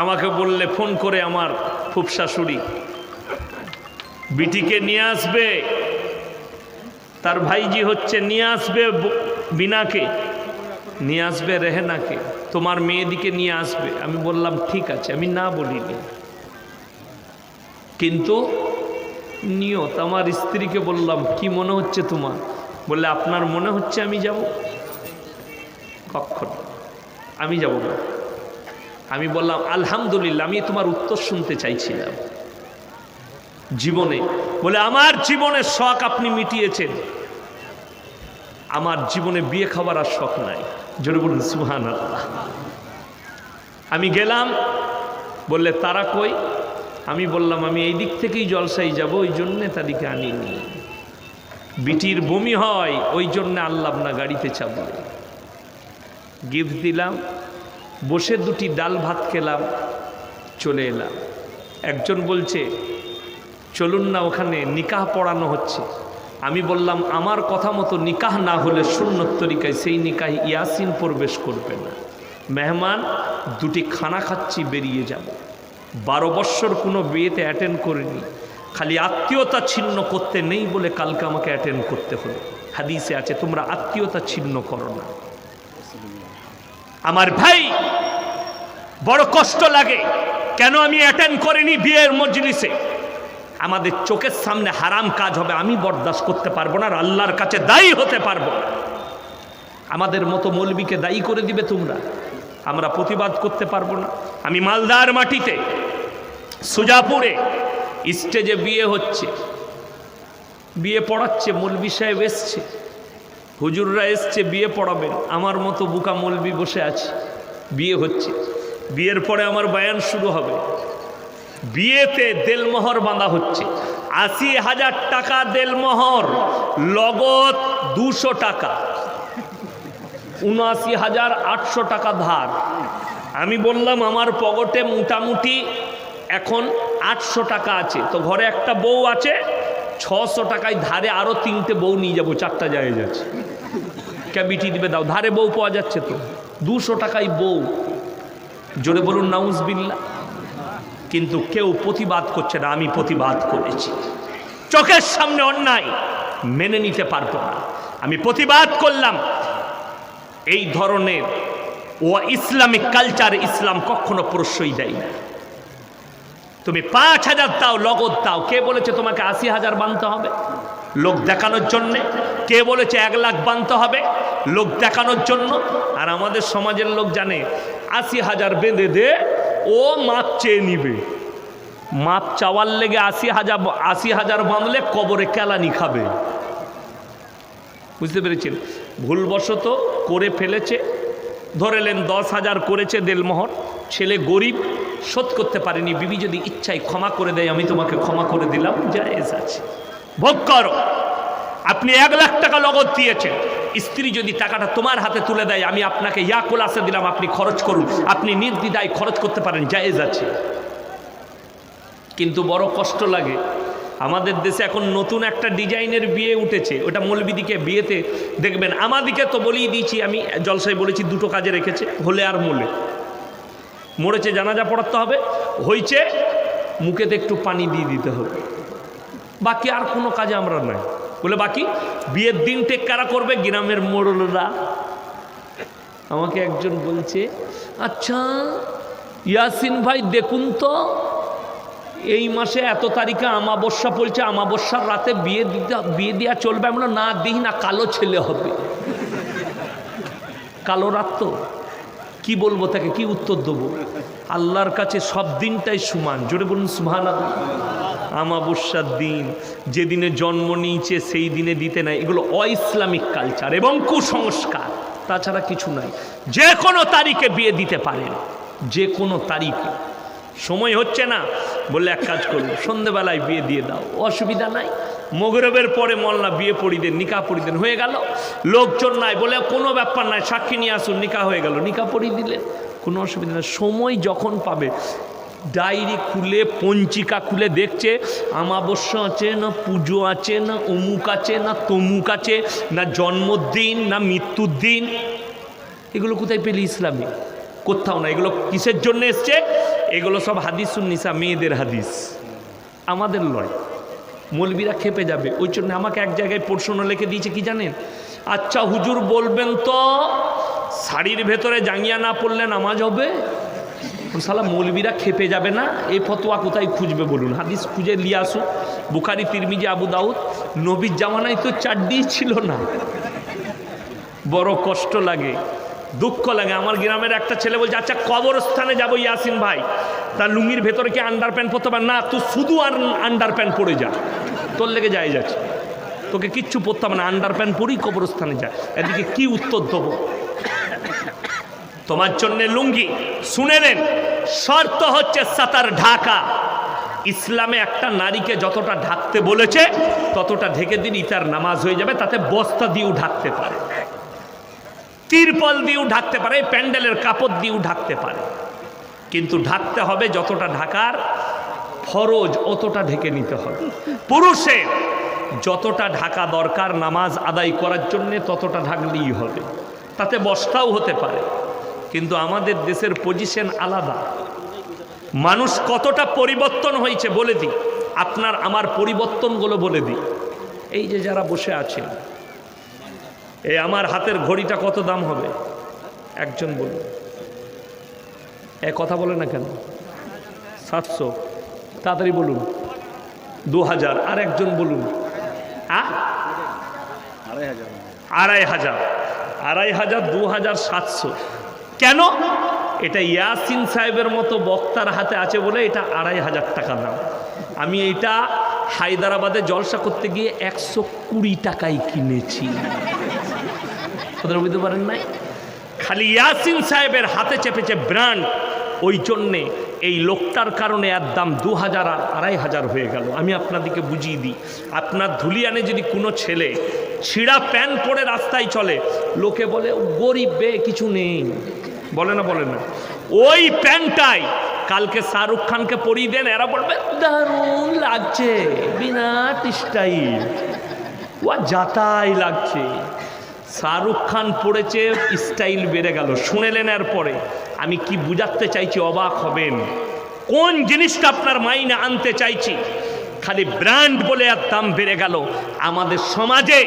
আমাকে বললে ফোন করে, আমার ফুফ শাশুড়ি বিটিকে নিয়ে আসবে, তার ভাইজি হচ্ছে, নিয়ে আসবে বিনাকে, নিয়ে আসবে রেহেনাকে, তোমার মেয়েদিকে নিয়ে আসবে। আমি বললাম ঠিক আছে, আমি না বলিনি। কিন্তু নিয়ত, আমার স্ত্রীকে বললাম কি মনে হচ্ছে তোমার? বললে আপনার মনে হচ্ছে আমি যাব? কখন আমি যাব না। আমি বললাম আলহামদুলিল্লাহ, আমি তোমার উত্তর শুনতে চাইছিলাম। জীবনে বলে আমার জীবনের শখ আপনি মিটিয়েছেন, আমার জীবনে বিয়ে খাবার আর শখ নাই। জোরে বলুন সুবহানাল্লাহ। আমি গেলাম, বললে তারা কই? আমি বললাম আমি এই দিক থেকেই জলসাই যাব, ওই জন্যে তাদেরকে আনিনি। বিটির বমি হয়, ওই জন্যে আনলাম না, গাড়িতে চাপলে। গিফট দিলাম, বসে দুটি ডাল ভাত খেলাম, চলে এলাম। একজন বলছে চলুন না, ওখানে নিকাহ পড়ানো হচ্ছে। আমি বললাম আমার কথা মতো নিকাহ না হলে সুন্নত তরিকায় সেই নিকাহ ইয়াসিন প্রবেশ করবে না। মেহমান দুটি খানা খাচ্ছি, বেরিয়ে যাব। 12 বৎসর কোনো বিয়েতে অ্যাটেন্ড করিনি, খালি আত্মীয়তা ছিন্ন করতে নেই বলে কালকে আমাকে অ্যাটেন্ড করতে হলো। হাদিসে আছে তোমরা আত্মীয়তা ছিন্ন করো না। আমার ভাই বড় কষ্ট লাগে, কেন আমি অ্যাটেন্ড করিনি বিয়ের মজলিসে? আমাদের চোখের সামনে হারাম কাজ হবে, আমি বরদাস্ত করতে পারবো না, আর আল্লাহর কাছে দায়ী হতে পারবো না। আমাদের মতো মৌলবীকে দায়ী করে দিবে তোমরা, আমরা প্রতিবাদ করতে পারবো না। আমি মালদার মাটিতে সুজাপুরে স্টেজে বিয়ে হচ্ছে, বিয়ে পড়াচ্ছে, মৌলবী সাহেব এসছে, হুজুররা এসছে বিয়ে পড়াবেন, আমার মতো বুকা মৌলবী বসে আছে। বিয়ে হচ্ছে, বিয়ের পরে আমার বয়ান শুরু হবে। বিয়েতে দেলমোহর বাঁধা হচ্ছে, 80,000 টাকা দেলমোহর, লগত 200 টাকা, 79,800 টাকা ধার। আমি বললাম আমার পকেটে মোটামুটি এখন 800 টাকা আছে, তো ঘরে একটা বউ আছে, 600 টাকায় ধারে আরো 3টে বউ নিয়ে যাবো, 4টা জায়েজ আছে। ক্যাবিটি দিবে দাও, ধারে বউ পাওয়া যাচ্ছে তো, 200 টাকায় বউ। জোরে বলুন নাউজুবিল্লাহ। কিন্তু কেউ প্রতিবাদ করছে না, আমি প্রতিবাদ করেছি। চোখের সামনে অন্যায় মেনে নিতে পারবো না, আমি প্রতিবাদ করলাম। এই ধরনের ও ইসলামিক কালচার ইসলাম কখনো প্রশ্রয় দেয় না। তুমি 5,000 দাও, লগত দাও। কে বলেছে তোমাকে 80,000 বানতে হবে লোক দেখানোর জন্যে? কে বলেছে 1 লাখ বানতে হবে লোক দেখানোর জন্য? আর আমাদের সমাজের লোক জানে 80,000 বেঁধে দে, ও মাপ চেয়ে নিবে। মাপ চাওয়ার লেগে 80,000 বাঁধলে কবরে কেলানি খাবে। বুঝতে পেরেছেন? ভুলবশত করে ফেলেছে, ধরেলেন 10,000 করেছে দেলমোহর, ছেলে গরিব, শোধ করতে পারেনি। বিবি যদি ইচ্ছায় ক্ষমা করে দেয়, আমি তোমাকে ক্ষমা করে দিলাম, জায়েজ আছে, ভোগ করো। আপনি 1 লাখ টাকা লগত দিয়েছেন, স্ত্রী যদি টাকাটা তোমার হাতে তুলে দেয়, আমি আপনাকে ইয়াকুলাসে দিলাম, আপনি খরচ করুন, আপনি নির্দ্বিধায় খরচ করতে পারেন, জায়েজ আছে। কিন্তু বড় কষ্ট লাগে, আমাদের দেশে এখন নতুন একটা ডিজাইনের বিয়ে উঠেছে, ওটা মৌলবীদিকে বিয়েতে দেখবেন। আমাদিকে তো বলেই দিয়েছি, আমি জলসায় বলেছি 2টো কাজে রেখেছে, হলে আর মোলে। মরেছে জানাজা পড়াতে হবে, হয়েছে মুখেতে একটু পানি দিয়ে দিতে হবে, বাকি আর কোনো কাজে আমরা নাই। বলে বাকি বিয়ের দিন টেক কারা করবে? গ্রামের মোড়লরা। আমাকে একজন বলছে, আচ্ছা ইয়াসিন ভাই দেখুন তো, এই মাসে এত তারিখে আমাবস্যা পড়ছে, আমাবস্যার রাতে বিয়ে দেওয়া চলবে? আমরা না দিই না, কালো ছেলে হবে। কালো রাত তো কি বলবো, তাকে কি উত্তর দেবো? আল্লাহর কাছে সব দিনটাই সমান। জোরে বলুন সুবহানাল্লাহ। আমাবস্যার দিন, যেদিনে জন্ম নিয়েছে সেই দিনে দিতে নাই, এগুলো অইসলামিক কালচার এবং কুসংস্কার, তাছাড়া কিছু নাই। যে কোনো তারিখে বিয়ে দিতে পারেন, যে কোনো তারিখে। সময় হচ্ছে না বললে এক কাজ করুন, সন্ধেবেলায় বিয়ে দিয়ে দাও, অসুবিধা নাই। মগরবের পরে মল্লা বিয়ে পড়িয়ে দেন, নিকাহ পড়িয়ে দেন, হয়ে গেল। লোকজন নাই বলে কোনো ব্যাপার নাই, সাক্ষী নিয়ে আসুন, নিকাহ হয়ে গেল, নিকাহ পড়িয়ে দিলেন, কোনো অসুবিধা নেই। সময় যখন পাবে, ডায়েরি খুলে পঞ্চিকা খুলে দেখছে আমাবস্যা আছে না, পুজো আছে না, অমুক আছে না, তমুক আছে না, জন্মদিন না মৃত্যুর দিন। এগুলো কোথায় পেলি? ইসলামে কোথাও না। এগুলো কিসের জন্য এসছে? এগুলো সব হাদিসুন নিসা, মেয়েদের হাদিস, আমাদের লয়। মৌলবীরা খেপে যাবে, ওই জন্য আমাকে এক জায়গায় প্রশ্ন লিখে দিয়েছে, কি জানেন? আচ্ছা হুজুর বলবেন তো, শাড়ির ভেতরে জাঙ্গিয়া না পড়লে নামাজ হবে? শালা মৌলবীরা খেপে যাবে না? এই ফতোয়া কোথায় খুঁজবে বলুন? হাদিস খুঁজে নিয়ে আসুন, বুখারী, তিরমিজি, আবু দাউদ। নবীর জামানায় তো চাড্ডি ছিল না। বড় কষ্ট লাগে, দুঃখ লাগে। আমার গ্রামের একটা ছেলে বলছে, আচ্ছা কবরস্থানে যাবো ইয়াসিন ভাই, তার লুঙ্গির ভেতরে কি আন্ডার প্যান্ট পরতে পারে? না, তুই শুধু আন্ডার প্যান্ট পরে যা, তোর লেগে যায় যাচ্ছে, তোকে কিচ্ছু পরতে হবে না, আন্ডার প্যান্ট পরেই কবরস্থানে যা। এদিকে কি উত্তর দেবো? তোমার জন্য লুঙ্গি। শুনে নেন, শর্ত হচ্ছে সাতার ঢাকা। ইসলামে একটা নারীকে যতটা ঢাকতে বলেছে ততটা ঢেকে দিন, তার নামাজ হয়ে যাবে। তাতে বস্তা দিয়েও ঢাকতে পারে, তিরপল দিয়েও ঢাকতে পারে, প্যান্ডেলের কাপড় দিয়েও ঢাকতে পারে, কিন্তু ঢাকতে হবে যতটা ঢাকার ফরজ অতটা ঢেকে নিতে হবে। পুরুষের যতটা ঢাকা দরকার নামাজ আদায় করার জন্য ততটা ঢাকলেই হবে, তাতে বস্তাও হতে পারে। কিন্তু আমাদের দেশের পজিশন আলাদা। মানুষ কতটা পরিবর্তন হয়েছে বলে দিই, আপনার আমার পরিবর্তনগুলো বলে দিই। এই যে যারা বসে আছেন, এই আমার হাতের ঘড়িটা কত দাম হবে? একজন বলুন। এ কথা বলে না কেন? 700, তাড়াতাড়ি বলুন। 2000, আর একজন বলুন। 2500, 2700। কেন? এটা ইয়াসিন সাহেবের মতো বক্তার হাতে আছে বলে এটা 2500 টাকা দাম। আমি এইটা হায়দ্রাবাদে জলসা করতে গিয়ে 120 টাকায় কিনেছি। বুঝতে পারেন নাই? খালি ইয়াসিন সাহেবের হাতে চেপেছে ব্র্যান্ড, ওই জন্যে এই লোকটার কারণে এর দাম 2000 আর 2500 হয়ে গেল। আমি আপনাদেরকে বুঝিয়ে দিই, আপনার ধুলিয়ানে যদি কোনো ছেলে ছিঁড়া প্যান্ট পরে রাস্তায় চলে, লোকে বলে গরিব বে, কিছু নেই, বলে না? বলে না? ওই প্যান্টটাই কালকে শাহরুখ খানকে পরিয়ে দেন, এরা বলবে দারুণ লাগছে, বিরাট স্টাইল, ও যাতাই লাগছে। শাহরুখ খান পড়েছে, স্টাইল বেড়ে গেল। শুনেলেন এর পরে আমি কি বুঝাতে চাইছি? অবাক হবেন কোন জিনিসটা আপনার মাইনে আনতে চাইছি। খালি ব্র্যান্ড বলে আর দাম বেড়ে গেল। আমাদের সমাজে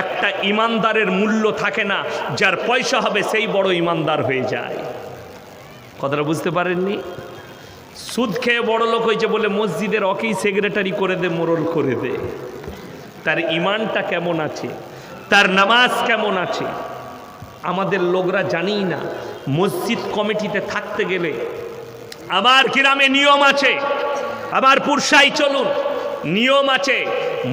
একটা ইমানদারের মূল্য থাকে না, যার পয়সা হবে সেই বড় ইমানদার হয়ে যায়। কথাটা বুঝতে পারেননি? সুদ খেয়ে বড় লোক হয়েছে বলে মসজিদের ওকেই সেক্রেটারি করে দে, মোড়ল করে দে। তার ইমানটা কেমন আছে, তার নামাজ কেমন আছে? আমাদের লোকরা জানিই না। মসজিদ কমিটিতে থাকতে গেলে আমার গ্রামে নিয়ম আছে, আমার পুরসাই চলুন, নিয়ম আছে।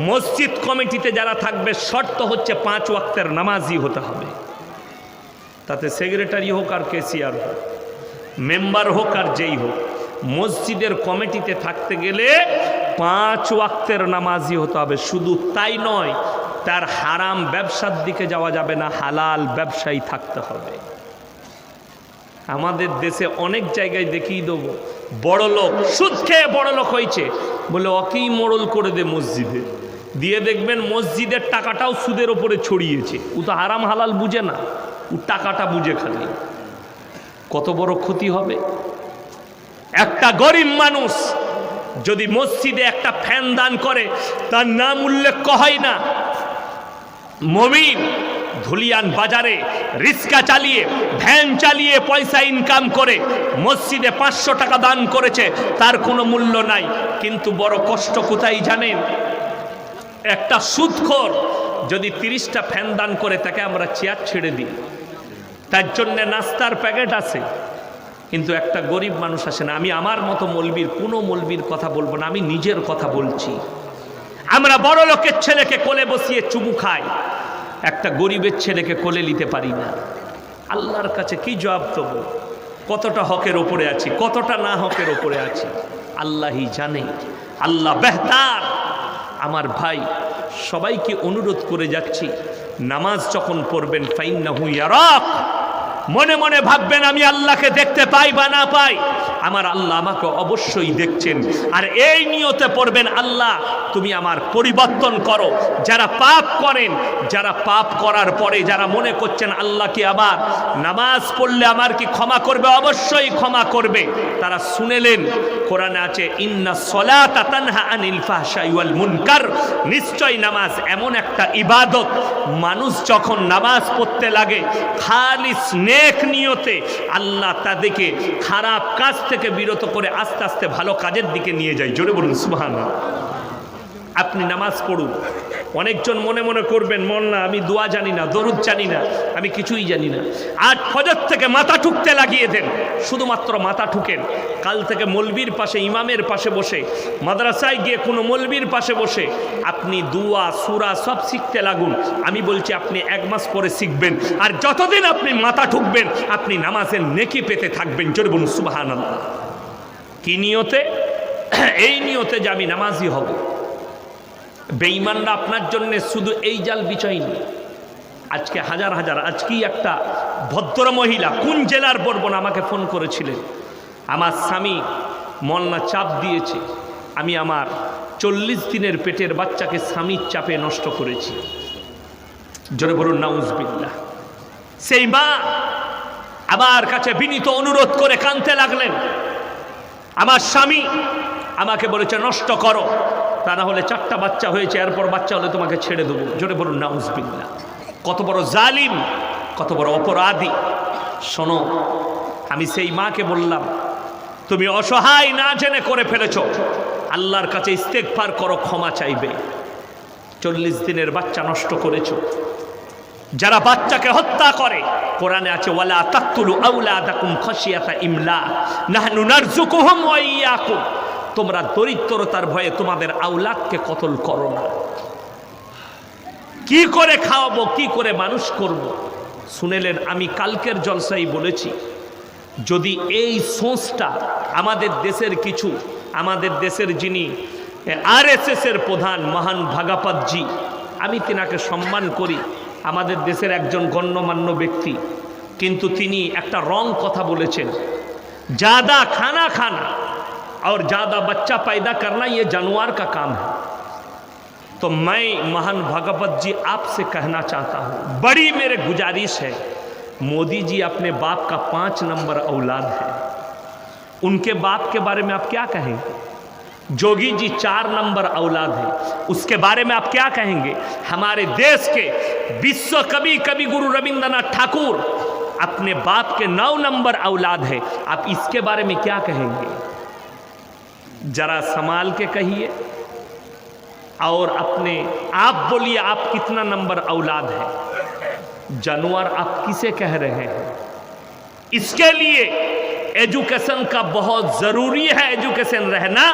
মসজিদ কমিটিতে যারা থাকবে শর্ত হচ্ছে 5 ওয়াক্তের নামাজই হতে হবে। তাতে সেক্রেটারি হোক আর কেসিয়ার হোক, মেম্বার হোক আর যেই হোক, মসজিদের কমিটিতে থাকতে গেলে 5 ওয়াক্তের নামাজই হতে হবে। শুধু তাই নয়, তার হারাম ব্যবসার দিকে যাওয়া যাবে না, হালাল ব্যবসায়ী থাকতে হবে। আমাদের দেশে অনেক জায়গায় দেখিয়ে দেবো, বড় লোক সুদ খেয়ে বড় লোক হয়েছে বলে ওকেই মোড়ল করে দে মসজিদে, দিয়ে দেখবেন মসজিদের টাকাটাও সুদের ওপরে ছড়িয়েছে। ও তো হারাম হালাল বুঝে না, ও টাকাটা বুঝে খালি। কত বড় ক্ষতি হবে। একটা গরিব মানুষ যদি মসজিদে একটা ফ্যান দান করে, তার নাম উল্লেখ হয় না। মুমিন ধুলিয়ান বাজারে রিক্সা চালিয়ে, ভ্যান চালিয়ে পয়সা ইনকাম করে মসজিদে 500 টাকা দান করেছে, তার কোনো মূল্য নাই। কিন্তু বড় কষ্ট কোথায় জানেন? একটা সুদখোর যদি 30টা ফ্যান দান করে, তাকে আমরা চেয়ার ছেড়ে দিই, তার জন্য নাস্তার প্যাকেট আছে, কিন্তু একটা গরিব মানুষ আসে না। আমি আমার মতো মৌলবীর, কোনো মৌলবীর কথা বলবো না, আমি নিজের কথা বলছি। আমরা বড় লোকের ছেলেকে কোলে বসিয়ে চুমু খাই, একটা গরিবের ছেলেকে কোলে নিতে পারি না। আল্লাহর কাছে কি জবাব দেবো? কতটা হকের ওপরে আছি, কতটা না হকের ওপরে আছি, আল্লাহই জানে। আল্লাহ বেহতার। আমার ভাই, সবাইকে অনুরোধ করে যাচ্ছি, নামাজ যখন পড়বেন ফাইন্নাহু ইয়ারাক, মনে মনে ভাববেন আমি আল্লাহকে দেখতে পাই বা না পাই, আমার আল্লাহ আমাকে অবশ্যই দেখছেন। আর এই নিয়তে পড়বেন, আল্লাহ তুমি আমার পরিবর্তন করো। যারা পাপ করেন, যারা পাপ করার পরে যারা মনে করছেন আল্লাহ কি আবার নামাজ পড়লে আমার কি ক্ষমা করবে, অবশ্যই ক্ষমা করবে, তারা শুনেলেন কোরআনে আছে ইন্নাস সালাতা তানহা আনিল ফাহশাই ওয়াল মুনকার। নিশ্চয় নামাজ এমন একটা ইবাদত, মানুষ যখন নামাজ পড়তে লাগে খালিস নেক নিয়তে আল্লাহ তাদেরকে খারাপ কাজ থেকে বিরত করে আস্তে আস্তে ভালো কাজের দিকে নিয়ে যায়। জোরে বলুন সুবহানাল্লাহ। আপনি নামাজ পড়ুন। অনেকজন মনে মনে করবেন, মোল্লা আমি দোয়া জানি না, দরুদ জানি না, আমি কিছুই জানি না। আজ ফজর থেকে মাথা ঠুকতে লাগিয়ে দেন, শুধুমাত্র মাথা ঠুকেন। কাল থেকে মৌলবীর পাশে, ইমামের পাশে বসে, মাদ্রাসায় গিয়ে কোনো মৌলবীর পাশে বসে আপনি দুয়া সূরা সব শিখতে লাগুন। আমি বলছি আপনি 1 মাস পরে শিখবেন, আর যতদিন আপনি মাথা ঠুকবেন আপনি নামাজের নেকি পেতে থাকবেন। জোরে বলুন সুবহানাল্লাহ। কি নিয়তে? এই নিয়তে যে আমি নামাজি হব। বেঈমানরা আপনার জন্য শুধু এই জাল বিছায়নি, আজকে হাজার হাজার, আজকেই একটা ভদ্র মহিলা, কোন জেলার বলবো না, আমাকে ফোন করেছিলেন, আমার স্বামী মলনা চাপ দিয়েছে, আমি আমার 40 দিনের পেটের বাচ্চাকে স্বামীর চাপে নষ্ট করেছি। জোরে বলুন নাউজুবিল্লাহ। সেই মা আমার কাছে বিনীত অনুরোধ করে কাঁদতে লাগলেন, আমার স্বামী আমাকে বলেছে নষ্ট করো, তা না হলে 4টা বাচ্চা হয়েছে, এরপর বাচ্চা হলে তোমাকে ছেড়ে দেবো। জোরে বলুন নাউজুবিল্লাহ। কত বড় জালিম, কত বড় অপরাধী। শোনো, আমি সেই মাকে বললাম, তুমি অসহায় না জেনে করে ফেলেছ, আল্লাহর কাছে ইস্তেগফার করো, ক্ষমা চাইবে। 40 দিনের বাচ্চা নষ্ট করেছো। যারা বাচ্চাকে হত্যা করে, কোরআনে আছে ওয়ালা তাকতুলু আওলাদাকুম খাশিয়াতা ইমলা নাহনু নারযুকুহুম ওয়া ইয়াকুম। তোমরা দরিদ্রতার ভয়ে তোমাদের আওলাদকে কতল করো না। কি করে খাওয়াবো, কি করে মানুষ করব? শুনেলেন, আমি কালকের জলসাই বলেছি, যদি এই সোচটা আমাদের দেশের কিছু, আমাদের দেশের যিনি RSS এর প্রধান মহান ভাগাপাতজি, আমি তিনাকে সম্মান করি, আমাদের দেশের একজন গণ্যমান্য ব্যক্তি, কিন্তু তিনি একটা রং কথা বলেছেন, ज़्यादा खाना खाना और ज़्यादा बच्चा पैदा करना ये जानवर का काम है। तो मैं महान भागवत जी आपसे कहना चाहता हूँ, बड़ी मेरे गुजारिश है, मोदी जी अपने बाप का 5 नंबर औलाद है, उनके बाप के बारे में आप क्या कहेंगे? जोगी जी 4 नंबर औलाद है, उसके बारे में आप क्या कहेंगे? हमारे देश के विश्व कवि कवि गुरु रविंद्रनाथ ठाकुर अपने बाप के 9 नंबर औलाद है, आप इसके बारे में क्या कहेंगे? जरा संभाल के कहिए और अपने आप बोलिए, आप कितना नंबर औलाद है? जानवर आप किसे कह रहे हैं? इसके लिए एजुकेशन का बहुत जरूरी है, एजुकेशन रहना,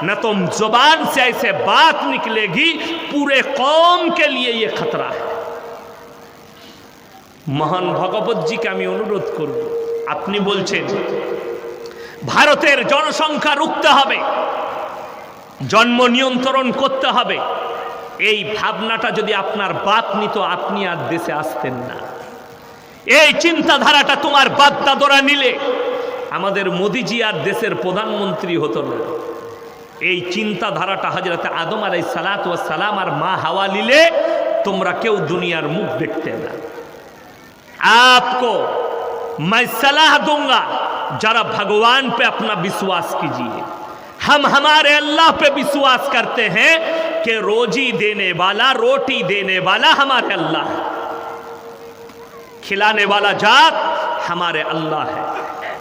न तो जुबान से ऐसे बात निकलेगी, पूरे कौम के लिए ये खतरा है। महान भगवत जी के আমি অনুরোধ করব, আপনি বলছেন ভারতের জনসংখ্যা রুখতে হবে, জন্ম নিয়ন্ত্রণ করতে হবে। এই ভাবনাটা যদি আপনার বাপ নিত, আপনি আর দেশে আসতেন না। এই চিন্তাধারাটা তোমার বাপ দাদরা নিলে আমাদের মোদিজি আর দেশের প্রধানমন্ত্রী হতো না। এই চিন্তাধারাটা হযরত আদম আলাইহিস সালাতু ওয়াস সালাম আর মা হাওয়া নিলে তোমরা কেউ দুনিয়ার মুখ দেখতে না। आपको मैं सलाह दूंगा, जरा भगवान पे अपना विश्वास कीजिए। हम हमारे अल्लाह पे विश्वास करते हैं कि रोजी देने वाला, रोटी देने वाला हमारे अल्लाह है, खिलाने वाला जात हमारे अल्लाह है।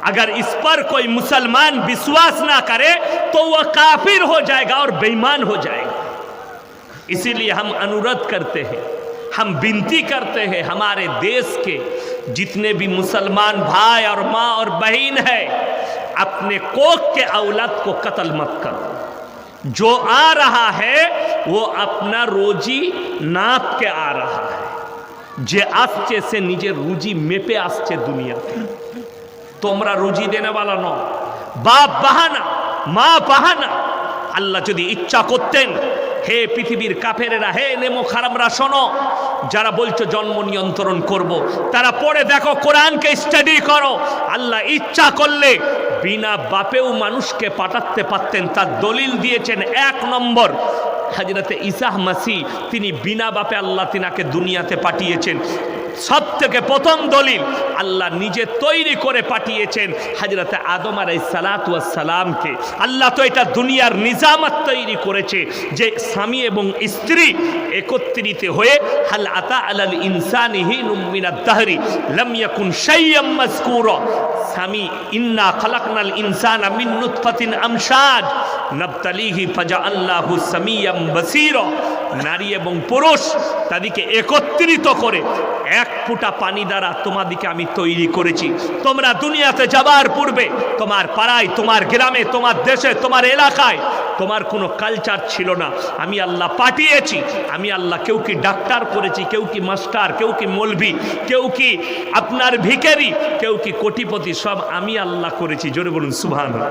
अगर इस पर कोई मुसलमान विश्वास ना करे तो वह काफिर हो जाएगा और बेईमान हो जाएगा। इसीलिए हम अनुरोध करते हैं, हम विनती करते हैं, हमारे देश के जितने भी मुसलमान भाई और माँ और बहन है, अपने कोख के औलाद को कत्ल मत करो। जो आ रहा है वो अपना रोजी नाप के आ रहा है, जे आसचे से निजे रुजी मेपे आसचे दुनिया। তোমরা রুজি দেনে वाला नो, बाप बहाना, माँ बहाना। আল্লাহ যদি ইচ্ছা করতেন, হে পৃথিবীর কাফেরেরা, হে নেমো খারামরা, শোনো, যারা বলছো জন্ম নিয়ন্ত্রণ করব, তারা পড়ে দেখো, কোরআনকে স্টাডি করো। আল্লাহ ইচ্ছা করলে বিনা বাপেও মানুষকে পাঠাতে পারতেন। তার দলিল দিয়েছেন 1 নম্বর হযরতে ঈসা মসিহ, তিনি বিনা বাপে আল্লাহ তিনাকে দুনিয়াতে পাঠিয়েছেন। সব থেকে প্রথম দলিল আল্লাহ নিজে তৈরি করে পাঠিয়েছেন হযরত আদম আলাইহিস সালাতু ওয়াস সালামকে। আল্লাহ তো এটা দুনিয়ার নিজামত তৈরি করেছে যে স্বামী এবং স্ত্রী একত্রিত হয়ে হাল আতা আলাল ইনসানি হিনুম মিনাদ দাহরি লাম ইয়াকুন শাইয়্যাম মাযকুরা। স্বামী ইন্না খালাকনাল ইনসানা মিন নুতফাতিন আমশাজ নাবতালিহি ফাজআলনাহু সামিয়াম বাসীরা। নারী এবং পুরুষ তাদেরকে একত্রিত করে এক ফোঁটা পানি দ্বারা তোমাদেরকে আমি তৈরি করেছি। তোমরা দুনিয়াতে যাবার পূর্বে তোমার পাড়ায়, তোমার গ্রামে, তোমার দেশে, তোমার এলাকায় তোমার কোনো কালচার ছিল না। আমি আল্লাহ পাঠিয়েছি। আমি আল্লাহ কেউ কি ডাক্তার করেছি, কেউ কি মাস্টার, কেউ কি মৌলভি, কেউ কি আপনার ভিখারি, কেউ কি কোটিপতি, সব আমি আল্লাহ করেছি। জোরে বলুন সুবহানাল্লাহ।